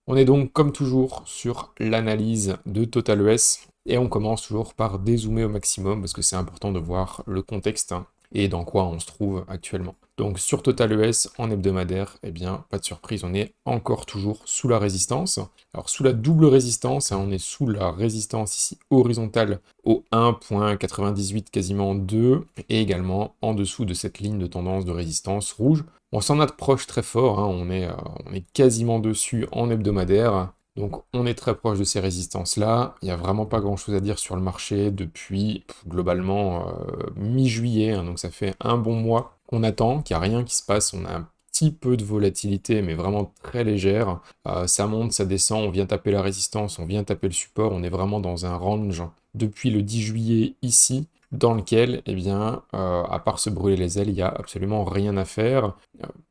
On est donc comme toujours sur l'analyse de TotalES et on commence toujours par dézoomer au maximum parce que c'est important de voir le contexte et dans quoi on se trouve actuellement. Donc sur TotalES en hebdomadaire, eh bien pas de surprise, on est encore toujours sous la résistance. Alors sous la double résistance, on est sous la résistance ici horizontale au 1.98 quasiment 2 et également en dessous de cette ligne de tendance de résistance rouge. On s'en approche très fort, on est quasiment dessus en hebdomadaire, donc on est très proche de ces résistances-là. Il n'y a vraiment pas grand-chose à dire sur le marché depuis globalement mi-juillet, donc ça fait un bon mois qu'on attend, qu'il n'y a rien qui se passe, on a un petit peu de volatilité, mais vraiment très légère. Ça monte, ça descend, on vient taper la résistance, on vient taper le support, on est vraiment dans un range depuis le 10 juillet ici, dans lequel, eh bien, à part se brûler les ailes, il n'y a absolument rien à faire.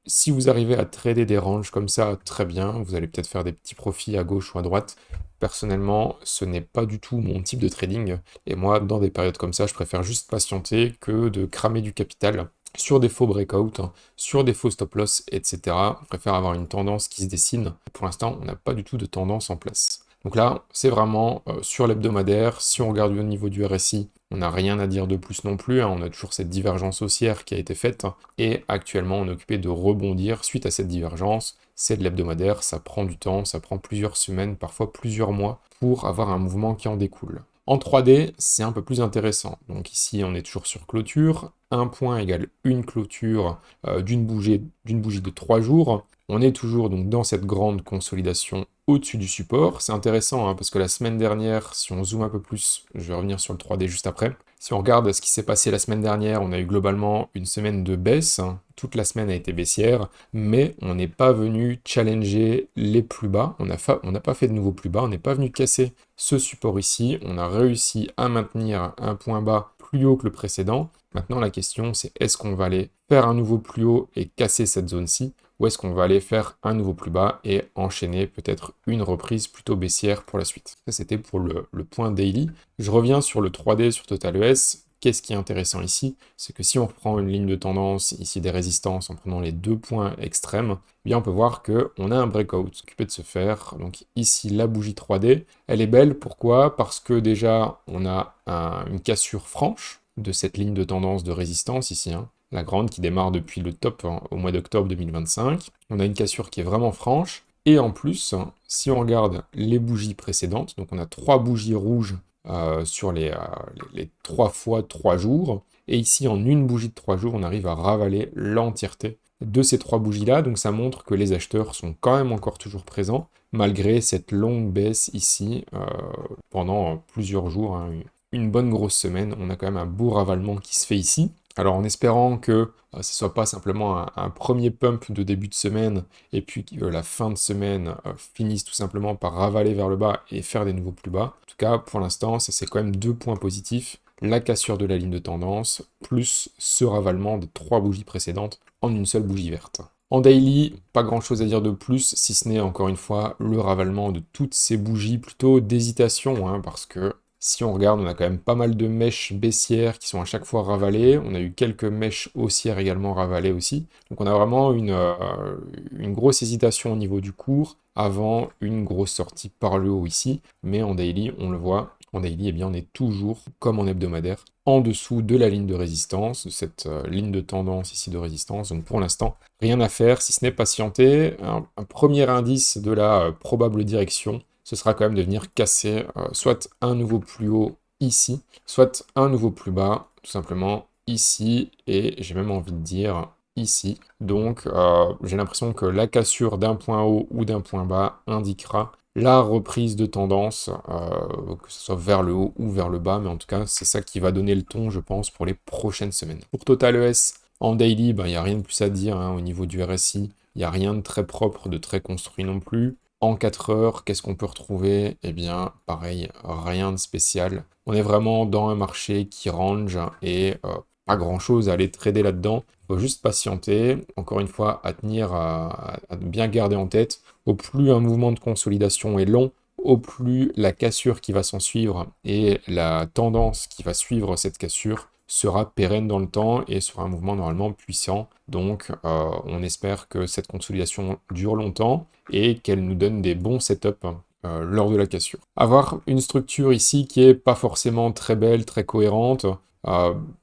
Si vous arrivez à trader des ranges comme ça, très bien, vous allez peut-être faire des petits profits à gauche ou à droite. Personnellement, ce n'est pas du tout mon type de trading, et moi, dans des périodes comme ça, je préfère juste patienter que de cramer du capital sur des faux breakouts, sur des faux stop-loss, etc. Je préfère avoir une tendance qui se dessine. Pour l'instant, on n'a pas du tout de tendance en place. Donc là, c'est vraiment sur l'hebdomadaire. Si on regarde au niveau du RSI, on n'a rien à dire de plus non plus. On a toujours cette divergence haussière qui a été faite. Et actuellement, on est occupé de rebondir suite à cette divergence. C'est de l'hebdomadaire, ça prend du temps, ça prend plusieurs semaines, parfois plusieurs mois, pour avoir un mouvement qui en découle. En 3D, c'est un peu plus intéressant. Donc ici, on est toujours sur clôture. Un point égale une clôture d'une bougie de 3 jours. On est toujours donc dans cette grande consolidation au-dessus du support. C'est intéressant parce que la semaine dernière, si on zoome un peu plus, je vais revenir sur le 3D juste après. Si on regarde ce qui s'est passé la semaine dernière, on a eu globalement une semaine de baisse. Toute la semaine a été baissière, mais on n'est pas venu challenger les plus bas. On n'a pas fait de nouveaux plus bas. On n'est pas venu casser ce support ici. On a réussi à maintenir un point bas plus haut que le précédent. Maintenant, la question, c'est est-ce qu'on va aller faire un nouveau plus haut et casser cette zone-ci, ou est-ce qu'on va aller faire un nouveau plus bas et enchaîner peut-être une reprise plutôt baissière pour la suite. Ça, c'était pour le point daily. Je reviens sur le 3D sur TotalES. Qu'est-ce qui est intéressant ici? C'est que si on reprend une ligne de tendance, ici des résistances, en prenant les deux points extrêmes, eh bien on peut voir qu'on a un breakout occupé de se faire. Donc ici, la bougie 3D, elle est belle. Pourquoi? Parce que déjà, on a une cassure franche de cette ligne de tendance de résistance ici, la grande qui démarre depuis le top au mois d'octobre 2025. On a une cassure qui est vraiment franche. Et en plus, si on regarde les bougies précédentes, donc on a 3 bougies rouges sur les 3 fois 3 jours. Et ici, en une bougie de 3 jours, on arrive à ravaler l'entièreté de ces 3 bougies-là. Donc ça montre que les acheteurs sont quand même encore toujours présents, malgré cette longue baisse ici pendant plusieurs jours, une bonne grosse semaine. On a quand même un beau ravalement qui se fait ici. Alors en espérant que ce ne soit pas simplement un premier pump de début de semaine et puis que la fin de semaine finisse tout simplement par ravaler vers le bas et faire des nouveaux plus bas. En tout cas, pour l'instant, ça c'est quand même 2 points positifs. La cassure de la ligne de tendance, plus ce ravalement des 3 bougies précédentes en une seule bougie verte. En daily, pas grand chose à dire de plus, si ce n'est encore une fois le ravalement de toutes ces bougies, plutôt d'hésitation, parce que si on regarde, on a quand même pas mal de mèches baissières qui sont à chaque fois ravalées. On a eu quelques mèches haussières également ravalées aussi. Donc on a vraiment une grosse hésitation au niveau du cours avant une grosse sortie par le haut ici. Mais en daily, on le voit, en daily, eh bien, on est toujours, comme en hebdomadaire, en dessous de la ligne de résistance, de cette ligne de tendance ici de résistance. Donc pour l'instant, rien à faire si ce n'est patienter. Un premier indice de la probable direction, ce sera quand même de venir casser soit un nouveau plus haut ici, soit un nouveau plus bas, tout simplement ici, et j'ai même envie de dire ici. Donc j'ai l'impression que la cassure d'un point haut ou d'un point bas indiquera la reprise de tendance, que ce soit vers le haut ou vers le bas, mais en tout cas c'est ça qui va donner le ton, je pense, pour les prochaines semaines. Pour TotalES, en daily, il n'y a rien de plus à dire au niveau du RSI, il n'y a rien de très propre, de très construit non plus. En 4 heures, qu'est-ce qu'on peut retrouver? Eh bien, pareil, rien de spécial. On est vraiment dans un marché qui range et pas grand-chose à aller trader là-dedans. Il faut juste patienter. Encore une fois, à tenir, à bien garder en tête. Au plus un mouvement de consolidation est long, au plus la cassure qui va s'en suivre et la tendance qui va suivre cette cassure sera pérenne dans le temps et sera un mouvement normalement puissant. Donc on espère que cette consolidation dure longtemps et qu'elle nous donne des bons setups lors de la cassure. Avoir une structure ici qui est pas forcément très belle, très cohérente,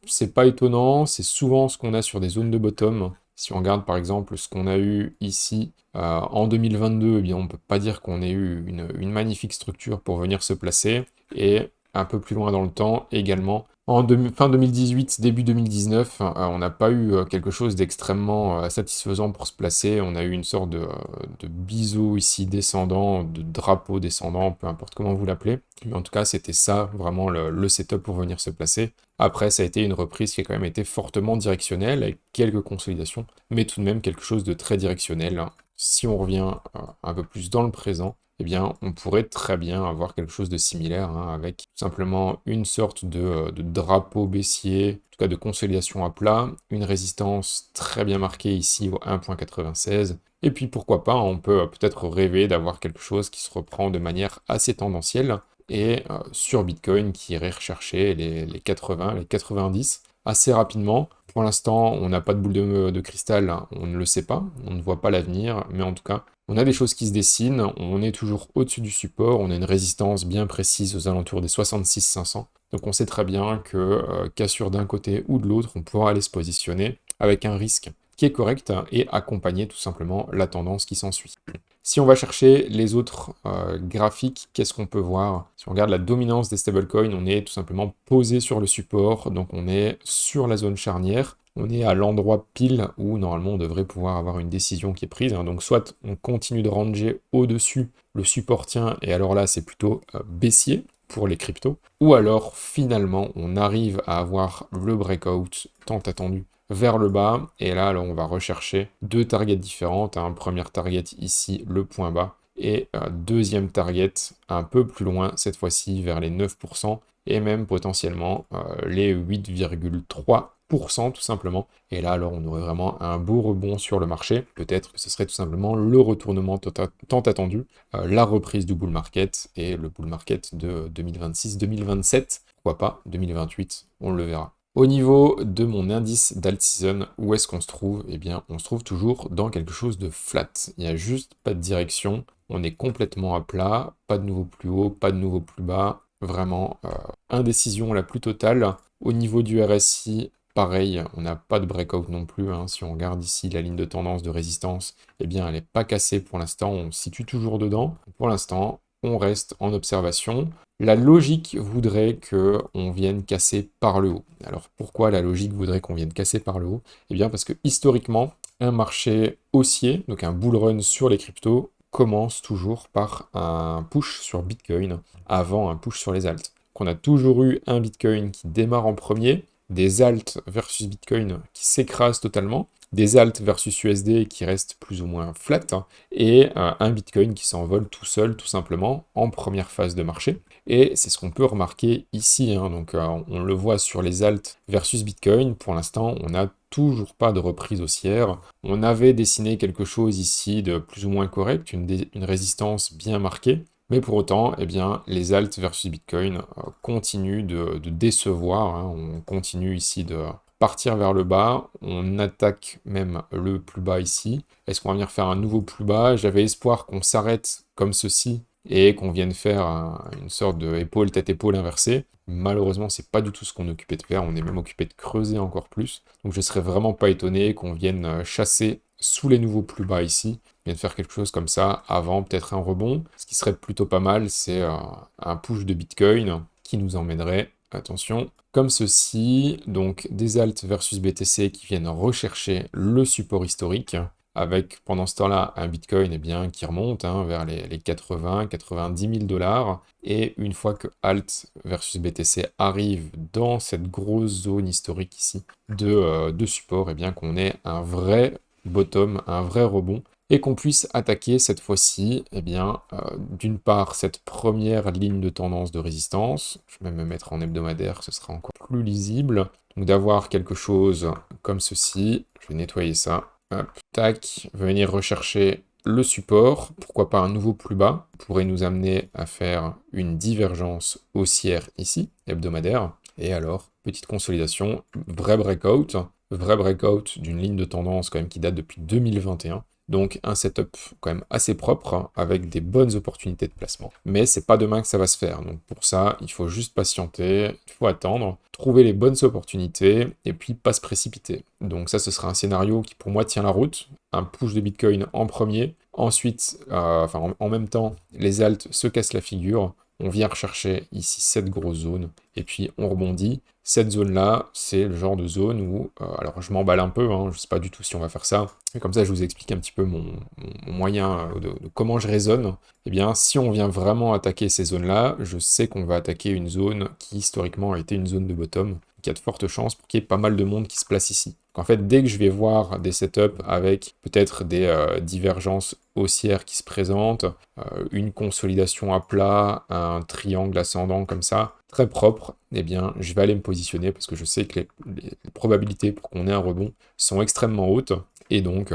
c'est pas étonnant, c'est souvent ce qu'on a sur des zones de bottom. Si on regarde par exemple ce qu'on a eu ici en 2022, eh bien, on peut pas dire qu'on ait eu une magnifique structure pour venir se placer. Et un peu plus loin dans le temps également, fin 2018, début 2019, on n'a pas eu quelque chose d'extrêmement satisfaisant pour se placer. On a eu une sorte de biseau ici descendant, de drapeau descendant, peu importe comment vous l'appelez. Mais en tout cas, c'était ça vraiment le setup pour venir se placer. Après, ça a été une reprise qui a quand même été fortement directionnelle, avec quelques consolidations, mais tout de même quelque chose de très directionnel. Si on revient un peu plus dans le présent, eh bien, on pourrait très bien avoir quelque chose de similaire, hein, avec tout simplement une sorte de drapeau baissier, en tout cas de consolidation à plat, une résistance très bien marquée ici au 1.96, et puis pourquoi pas, on peut peut-être rêver d'avoir quelque chose qui se reprend de manière assez tendancielle, et sur Bitcoin qui irait rechercher les 80, les 90 assez rapidement. Pour l'instant, on n'a pas de boule de cristal, hein, on ne le sait pas, on ne voit pas l'avenir, mais en tout cas, on a des choses qui se dessinent, on est toujours au-dessus du support, on a une résistance bien précise aux alentours des 66-500, donc on sait très bien que cassure d'un côté ou de l'autre, on pourra aller se positionner avec un risque qui est correct et accompagner tout simplement la tendance qui s'ensuit. Si on va chercher les autres graphiques, qu'est-ce qu'on peut voir? Si on regarde la dominance des stablecoins, on est tout simplement posé sur le support, donc on est sur la zone charnière, on est à l'endroit pile où normalement on devrait pouvoir avoir une décision qui est prise, hein. Donc soit on continue de ranger au-dessus, le support tient, et alors là c'est plutôt baissier pour les cryptos, ou alors finalement on arrive à avoir le breakout tant attendu vers le bas, et là alors, on va rechercher deux targets différentes, un premier target ici, le point bas, et deuxième target un peu plus loin, cette fois-ci vers les 9%, et même potentiellement les 8,3% tout simplement. Et là alors on aurait vraiment un beau rebond sur le marché, peut-être que ce serait tout simplement le retournement tant attendu, la reprise du bull market, et le bull market de 2026-2027, pourquoi pas 2028, on le verra. Au niveau de mon indice d'alt-season, où est-ce qu'on se trouve? Eh bien, on se trouve toujours dans quelque chose de flat. Il n'y a juste pas de direction, on est complètement à plat, pas de nouveau plus haut, pas de nouveau plus bas, vraiment indécision la plus totale. Au niveau du RSI, pareil, on n'a pas de breakout non plus, hein. Si on regarde ici la ligne de tendance de résistance, eh bien, elle n'est pas cassée pour l'instant, on se situe toujours dedans. Pour l'instant, on reste en observation. La logique voudrait qu'on vienne casser par le haut. Alors pourquoi la logique voudrait qu'on vienne casser par le haut? Eh bien parce que historiquement, un marché haussier, donc un bull run sur les cryptos, commence toujours par un push sur Bitcoin avant un push sur les alts. Qu'on a toujours eu un Bitcoin qui démarre en premier, des alts versus Bitcoin qui s'écrasent totalement, des alts versus USD qui restent plus ou moins flat, hein, et un Bitcoin qui s'envole tout seul, tout simplement, en première phase de marché. Et c'est ce qu'on peut remarquer ici, hein. Donc on le voit sur les alts versus Bitcoin, pour l'instant on n'a toujours pas de reprise haussière. On avait dessiné quelque chose ici de plus ou moins correct, une résistance bien marquée, mais pour autant, eh bien, les alts versus Bitcoin continuent de décevoir, hein. On continue ici de partir vers le bas, on attaque même le plus bas ici. Est-ce qu'on va venir faire un nouveau plus bas? J'avais espoir qu'on s'arrête comme ceci et qu'on vienne faire une sorte de épaule tête-épaule inversée. Malheureusement, c'est pas du tout ce qu'on est occupé de faire, on est même occupé de creuser encore plus. Donc je serais vraiment pas étonné qu'on vienne chasser sous les nouveaux plus bas ici, vienne faire quelque chose comme ça avant peut-être un rebond. Ce qui serait plutôt pas mal, c'est un push de Bitcoin qui nous emmènerait, attention, comme ceci, donc des alts versus BTC qui viennent rechercher le support historique, avec pendant ce temps-là un Bitcoin eh bien, qui remonte, hein, vers les 80-90 000 $, et une fois que alt versus BTC arrive dans cette grosse zone historique ici de support, eh bien qu'on ait un vrai bottom, un vrai rebond, et qu'on puisse attaquer cette fois-ci, eh bien, d'une part, cette première ligne de tendance de résistance, je vais même me mettre en hebdomadaire, ce sera encore plus lisible, donc d'avoir quelque chose comme ceci, je vais nettoyer ça, hop, tac, venir rechercher le support, pourquoi pas un nouveau plus bas, pourrait nous amener à faire une divergence haussière ici, hebdomadaire, et alors petite consolidation, vrai breakout d'une ligne de tendance quand même qui date depuis 2021. Donc un setup quand même assez propre, hein, avec des bonnes opportunités de placement. Mais c'est pas demain que ça va se faire. Donc pour ça, il faut juste patienter, il faut attendre, trouver les bonnes opportunités et puis pas se précipiter. Donc ça, ce sera un scénario qui pour moi tient la route. Un push de Bitcoin en premier. Ensuite, en même temps, les alts se cassent la figure. On vient rechercher ici cette grosse zone et puis on rebondit. Cette zone-là, c'est le genre de zone où, alors je m'emballe un peu, hein, je ne sais pas du tout si on va faire ça, mais comme ça je vous explique un petit peu mon moyen de comment je raisonne. Eh bien, si on vient vraiment attaquer ces zones-là, je sais qu'on va attaquer une zone qui historiquement a été une zone de bottom, qui a de fortes chances pour qu'il y ait pas mal de monde qui se place ici. En fait, dès que je vais voir des setups avec peut-être des divergences haussières qui se présentent, une consolidation à plat, un triangle ascendant comme ça, très propre, eh bien, je vais aller me positionner parce que je sais que les probabilités pour qu'on ait un rebond sont extrêmement hautes. Et donc,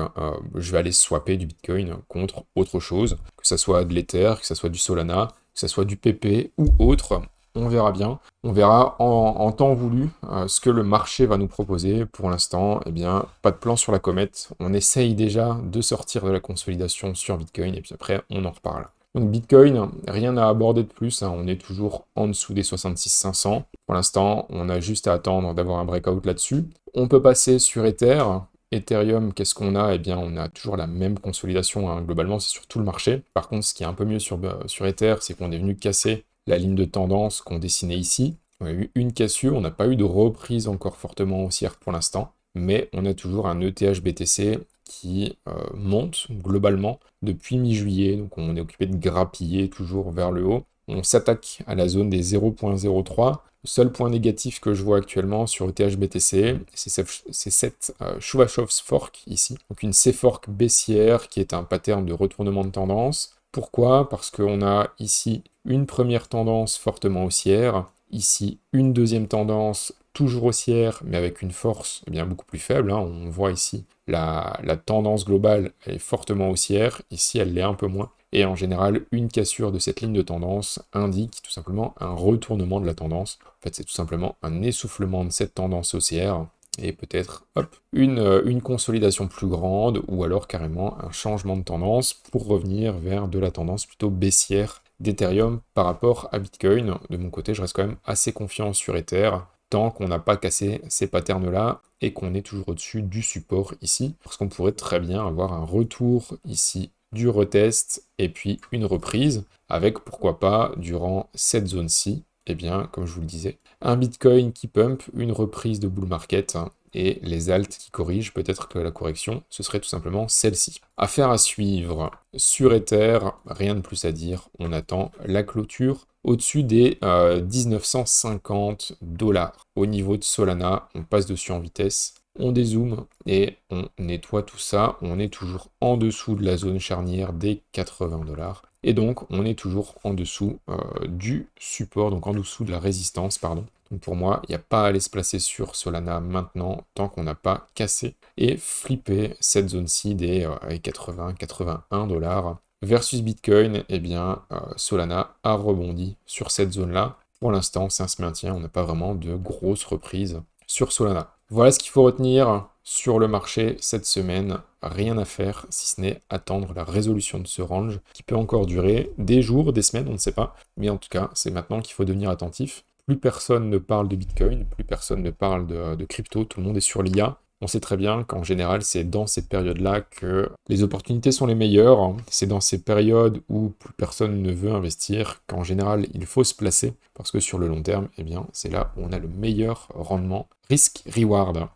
je vais aller swapper du Bitcoin contre autre chose, que ce soit de l'Ether, que ce soit du Solana, que ce soit du PP ou autre. On verra bien. On verra en temps voulu ce que le marché va nous proposer. Pour l'instant, eh bien, pas de plan sur la comète. On essaye déjà de sortir de la consolidation sur Bitcoin et puis après, on en reparle. Donc Bitcoin, rien à aborder de plus, hein. On est toujours en dessous des 66 500. Pour l'instant, on a juste à attendre d'avoir un breakout là-dessus. On peut passer sur Ether. Ethereum, qu'est-ce qu'on a? Eh bien, on a toujours la même consolidation, hein. Globalement, c'est sur tout le marché. Par contre, ce qui est un peu mieux sur Ether, c'est qu'on est venu casser la ligne de tendance qu'on dessinait ici. On a eu une cassure, on n'a pas eu de reprise encore fortement haussière pour l'instant, mais on a toujours un ETH-BTC qui monte globalement depuis mi-juillet, donc on est occupé de grappiller toujours vers le haut. On s'attaque à la zone des 0.03. Le seul point négatif que je vois actuellement sur ETH-BTC, c'est cette Chuvashov's Fork ici, donc une C-Fork baissière qui est un pattern de retournement de tendance. Pourquoi? Parce qu'on a ici une première tendance fortement haussière, ici une deuxième tendance toujours haussière, mais avec une force bien beaucoup plus faible, hein. On voit ici la tendance globale elle est fortement haussière, ici elle l'est un peu moins. Et en général, une cassure de cette ligne de tendance indique tout simplement un retournement de la tendance. En fait, c'est tout simplement un essoufflement de cette tendance haussière et peut-être une consolidation plus grande ou alors carrément un changement de tendance pour revenir vers de la tendance plutôt baissière d'Ethereum par rapport à Bitcoin. De mon côté, je reste quand même assez confiant sur Ether tant qu'on n'a pas cassé ces patterns-là et qu'on est toujours au-dessus du support ici, parce qu'on pourrait très bien avoir un retour ici du retest et puis une reprise avec pourquoi pas durant cette zone-ci, eh bien comme je vous le disais, un Bitcoin qui pump, une reprise de bull market, hein, et les alts qui corrigent, peut-être que la correction, ce serait tout simplement celle-ci. Affaire à suivre. Sur Ether, rien de plus à dire, on attend la clôture au-dessus des 1950 $. Au niveau de Solana, on passe dessus en vitesse, on dézoome et on nettoie tout ça. On est toujours en dessous de la zone charnière des 80 $. Et donc, on est toujours en dessous du support, donc en dessous de la résistance, pardon. Donc pour moi, il n'y a pas à aller se placer sur Solana maintenant, tant qu'on n'a pas cassé et flippé cette zone-ci des 80-81 $. Versus Bitcoin, eh bien, Solana a rebondi sur cette zone-là. Pour l'instant, ça se maintient, on n'a pas vraiment de grosses reprises sur Solana. Voilà ce qu'il faut retenir sur le marché cette semaine. Rien à faire si ce n'est attendre la résolution de ce range qui peut encore durer des jours, des semaines, on ne sait pas. Mais en tout cas, c'est maintenant qu'il faut devenir attentif. Plus personne ne parle de Bitcoin, plus personne ne parle de crypto, tout le monde est sur l'IA. On sait très bien qu'en général, c'est dans cette période-là que les opportunités sont les meilleures. C'est dans ces périodes où plus personne ne veut investir qu'en général, il faut se placer parce que sur le long terme, eh bien, c'est là où on a le meilleur rendement risk-reward.